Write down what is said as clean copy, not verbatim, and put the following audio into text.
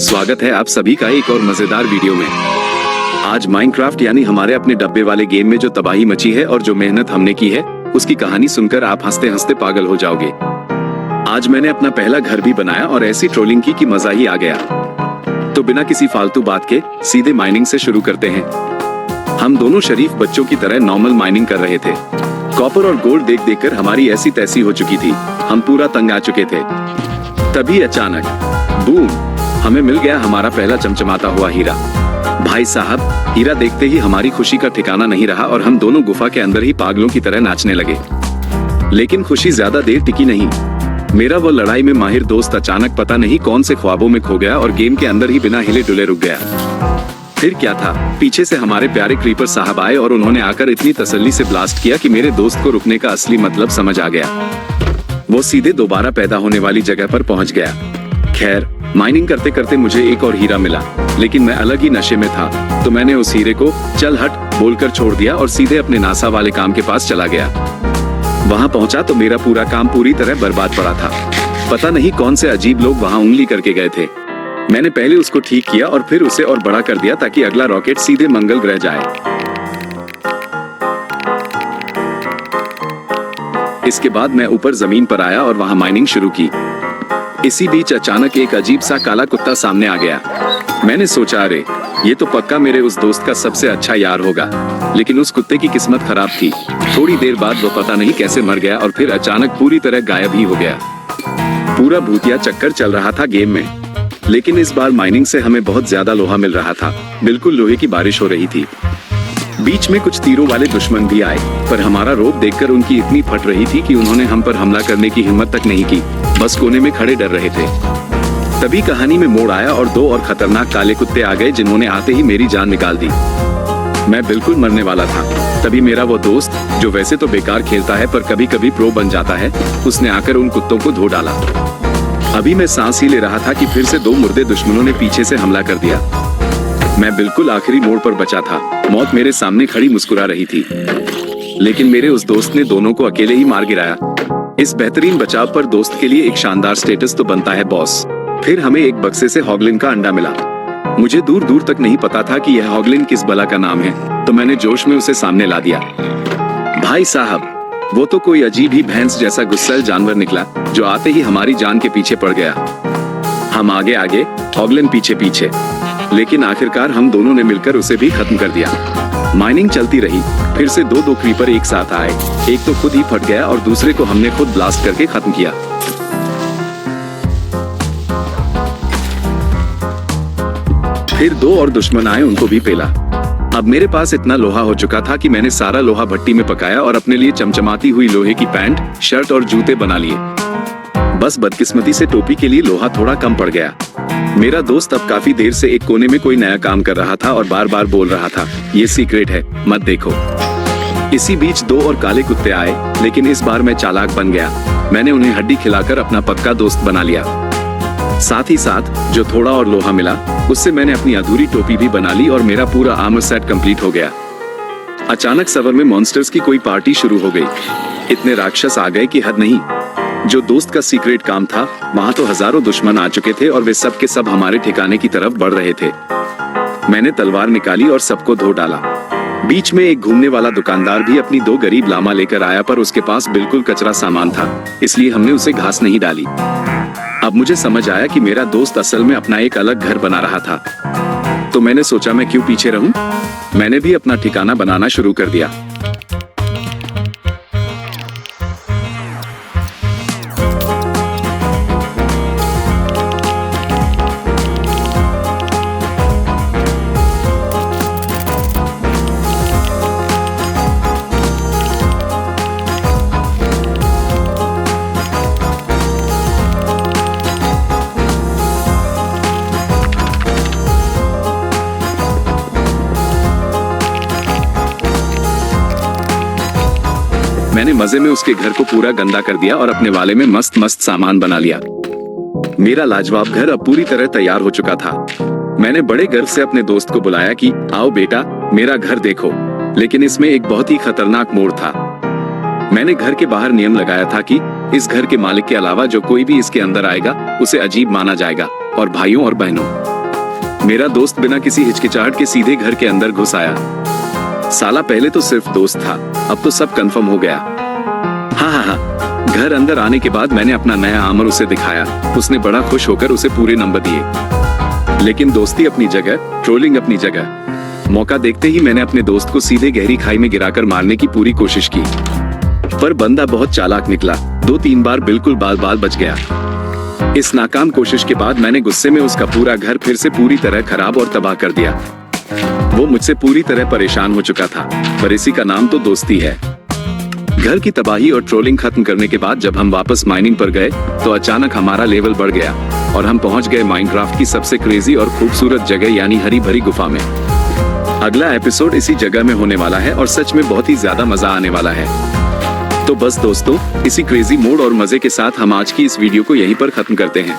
स्वागत है आप सभी का एक और मजेदार वीडियो में। आज माइनक्राफ्ट यानी हमारे अपने डब्बे वाले गेम में जो तबाही मची है और जो मेहनत हमने की है उसकी कहानी सुनकर आप हंसते हंसते पागल हो जाओगे। आज मैंने अपना पहला घर भी बनाया और ऐसी ट्रोलिंग की कि मजा ही आ गया। तो बिना किसी फालतू बात के सीधे माइनिंग से शुरू करते हैं। हम दोनों शरीफ बच्चों की तरह नॉर्मल माइनिंग कर रहे थे। कॉपर और गोल्ड देख देखकर हमारी ऐसी तैसी हो चुकी थी, हम पूरा तंग आ चुके थे। तभी अचानक बूम, हमें मिल गया हमारा पहला चमचमाता हुआ हीरा। भाई साहब, हीरा देखते ही हमारी खुशी का ठिकाना नहीं रहा और हम दोनों गुफा के अंदर ही पागलों की तरह नाचने लगे। लेकिन खुशी ज्यादा देर टिकी नहीं। मेरा वो लड़ाई में माहिर दोस्त अचानक पता नहीं कौन से ख्वाबों में खो गया और गेम के अंदर ही बिना हिले डुले रुक गया। फिर क्या था, पीछे से हमारे प्यारे क्रीपर साहब आए और उन्होंने आकर इतनी तसल्ली से ब्लास्ट किया कि मेरे दोस्त को रुकने का असली मतलब समझ आ गया। वो सीधे दोबारा पैदा होने वाली जगह पर पहुंच गया। खैर, माइनिंग करते करते मुझे एक और हीरा मिला, लेकिन मैं अलग ही नशे में था, तो मैंने उस हीरे को चल हट बोलकर छोड़ दिया और सीधे अपने नासा वाले काम के पास चला गया। वहां पहुंचा तो मेरा पूरा काम पूरी तरह बर्बाद पड़ा था। पता नहीं कौन से अजीब लोग वहां उंगली करके गए थे। मैंने पहले उसको ठीक किया और फिर उसे और बड़ा कर दिया ताकि अगला रॉकेट सीधे मंगल ग्रह जाए। इसके बाद मैं ऊपर जमीन पर आया और वहां माइनिंग शुरू की। इसी बीच अचानक एक अजीब सा काला कुत्ता सामने आ गया। मैंने सोचा, अरे ये तो पक्का मेरे उस दोस्त का सबसे अच्छा यार होगा, लेकिन उस कुत्ते की किस्मत खराब थी। थोड़ी देर बाद वो पता नहीं कैसे मर गया और फिर अचानक पूरी तरह गायब ही हो गया। पूरा भूतिया चक्कर चल रहा था गेम में, लेकिन इस बार माइनिंग से हमें बहुत ज्यादा लोहा मिल रहा था। बिल्कुल लोहे की बारिश हो रही थी। बीच में कुछ तीरों वाले दुश्मन भी आए, पर हमारा रोप देखकर उनकी इतनी फट रही थी कि उन्होंने हम पर हमला करने की हिम्मत तक नहीं की, बस कोने में खड़े डर रहे थे। तभी कहानी में मोड़ आया और दो और खतरनाक काले कुत्ते आ गए, जिन्होंने आते ही मेरी जान निकाल दी। मैं बिल्कुल मरने वाला था। तभी मेरा वो दोस्त, जो वैसे तो बेकार खेलता है पर कभी कभी प्रो बन जाता है, उसने आकर उन कुत्तों को धो डाला। अभी मैं सांस ही ले रहा था कि फिर से दो मुर्दे दुश्मनों ने पीछे से हमला कर दिया। मैं बिल्कुल आखिरी मोड़ पर बचा था। मौत मेरे सामने खड़ी मुस्कुरा रही थी, लेकिन मेरे उस दोस्त ने दोनों को अकेले ही मार गिराया। इस बेहतरीन बचाव पर दोस्त के लिए एक शानदार स्टेटस तो बनता है बॉस। फिर हमें एक बक्से से हॉगलिन का अंडा मिला। मुझे दूर दूर तक नहीं पता था कि यह हॉगलिन किस बला का नाम है, तो मैंने जोश में उसे सामने ला दिया। भाई साहब, वो तो कोई अजीब ही भैंस जैसा गुस्सैल जानवर निकला, जो आते ही हमारी जान के पीछे पड़ गया। हम आगे आगे, हॉगलिन पीछे पीछे, लेकिन आखिरकार हम दोनों ने मिलकर उसे भी खत्म कर दिया। माइनिंग चलती रही। फिर से दो क्रीपर एक साथ आए। एक तो खुद ही फट गया और दूसरे को हमने खुद ब्लास्ट करके खत्म किया। फिर दो और दुश्मन आए, उनको भी पेला। अब मेरे पास इतना लोहा हो चुका था कि मैंने सारा लोहा भट्टी में पकाया और अपने लिए चमचमाती हुई लोहे की पैंट, शर्ट और जूते बना लिए। बस बदकिस्मती से टोपी के लिए लोहा थोड़ा कम पड़ गया। मेरा दोस्त अब काफी देर से एक कोने में कोई नया काम कर रहा था और बार बार बोल रहा था, ये सीक्रेट है, मत देखो। इसी बीच दो और काले कुत्ते आए, लेकिन इस बार मैं चालाक बन गया। मैंने उन्हें हड्डी खिलाकर अपना पक्का दोस्त बना लिया। साथ ही साथ जो थोड़ा और लोहा मिला, उससे मैंने अपनी अधूरी टोपी भी बना ली और मेरा पूरा आर्मर सेट कंप्लीट हो गया। अचानक सर्वर में मॉन्स्टर्स की कोई पार्टी शुरू हो गई। इतने राक्षस आ गए कि हद नहीं। जो दोस्त का सीक्रेट काम था, वहां तो हजारों दुश्मन आ चुके थे और वे सब के सब हमारे ठिकाने की तरफ बढ़ रहे थे। मैंने तलवार निकाली और सबको धो डाला। बीच में एक घूमने वाला दुकानदार भी अपनी दो गरीब लामा लेकर आया, पर उसके पास बिल्कुल कचरा सामान था, इसलिए हमने उसे घास नहीं डाली। अब मुझे समझ आया कि मेरा दोस्त असल में अपना एक अलग घर बना रहा था, तो मैंने सोचा मैं क्यों पीछे रहूं। मैंने भी अपना ठिकाना बनाना शुरू कर दिया। मैंने मजे में उसके घर को पूरा गंदा कर दिया और अपने वाले में मस्त मस्त सामान बना लिया। मेरा लाजवाब घर अब पूरी तरह तैयार हो चुका था। मैंने बड़े गर्व से अपने दोस्त को बुलाया कि आओ बेटा, मेरा घर देखो। लेकिन इसमें एक बहुत ही खतरनाक मोड़ था। मैंने घर के बाहर नियम लगाया था कि इस घर के मालिक के अलावा जो कोई भी इसके अंदर आएगा, उसे अजीब माना जाएगा। और भाइयों और बहनों, मेरा दोस्त बिना किसी हिचकिचाहट के सीधे घर के अंदर घुस आया। साला पहले तो सिर्फ दोस्त था, अब तो सब कंफर्म हो गया। हाँ। घर अंदर आने के बाद मैंने अपना नया आमर उसे दिखाया। उसने बड़ा खुश होकर उसे पूरे नंबर दिए। लेकिन दोस्ती अपनी जगह, ट्रोलिंग अपनी जगह। मौका देखते ही मैंने अपने दोस्त को सीधे गहरी खाई में गिराकर मारने की पूरी कोशिश की, पर बंदा बहुत चालाक निकला। 2-3 बार बिल्कुल बाल बच गया। इस नाकाम कोशिश के बाद मैंने गुस्से में उसका पूरा घर फिर से पूरी तरह खराब और तबाह कर दिया। वो मुझसे पूरी तरह परेशान हो चुका था, पर इसी का नाम तो दोस्ती है। घर की तबाही और ट्रोलिंग खत्म करने के बाद जब हम वापस माइनिंग पर गए तो अचानक हमारा लेवल बढ़ गया और हम पहुंच गए माइनक्राफ्ट की सबसे क्रेजी और खूबसूरत जगह यानी हरी भरी गुफा में। अगला एपिसोड इसी जगह में होने वाला है और सच में बहुत ही ज्यादा मजा आने वाला है। तो बस दोस्तों, इसी क्रेजी मोड और मजे के साथ हम आज की इस वीडियो को यहीं पर खत्म करते हैं।